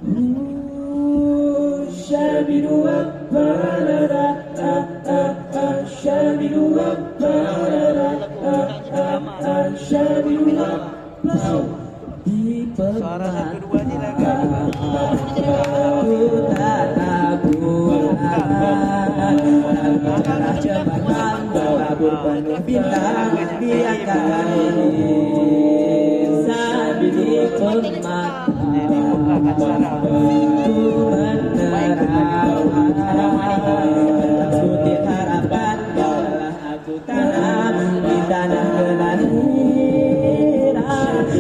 Di Suara satu dua ini lagi. cerah cemerlang bertabur penuh bintang biarkan sambil di permata ku menerawang putih harapan telah aku tanam di tanah kelahiran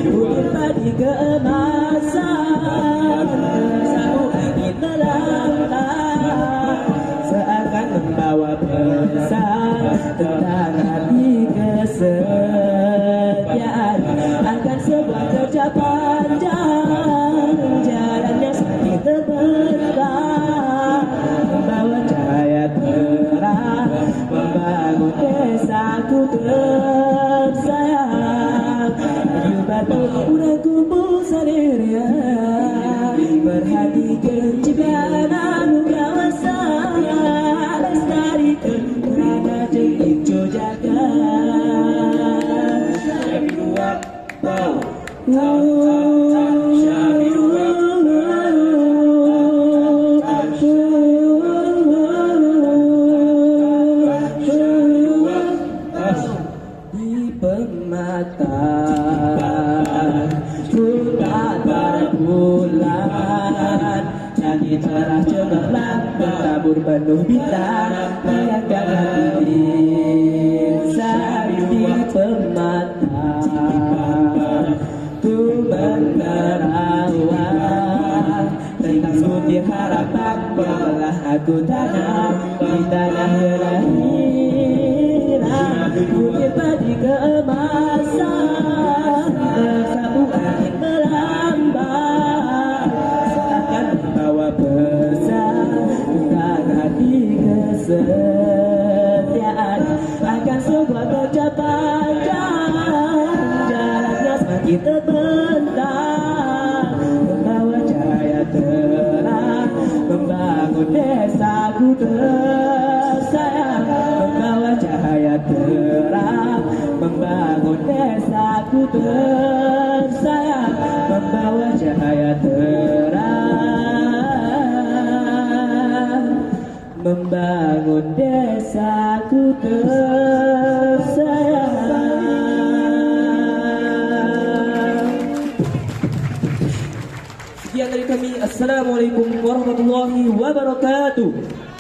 bukit padi keemasan sahu angin melambang seakan membawa pesan tentang hati kesetiaan akan sebuah kerja panjang jalannya semakin terbentang membawa cahaya terang membangun desaku tersayang kayu batu udah kumpul sendirian perhatikan ciptaan anugerah lestarikan kerana hijau jaga di permata sudah bulan langit cerah cemerlang bertabur penuh bintang bayangkan hati sambil di permata ku menerawang tentang putih harapan telah aku tanam di tanah kelahiran bukit padi keemasan bersatu angin melambang seakan membawa pesan tentang hati kesetiaan akan sebuah kerja panjang jalannya semakin terbentang membawa cahaya terang membangun desaku tersayang membawa cahaya terang membangun desaku tersayang membawa cahaya terang membangun desaku tersayang. Sekian dari kami. Assalamualaikum warahmatullahi wabarakatuh.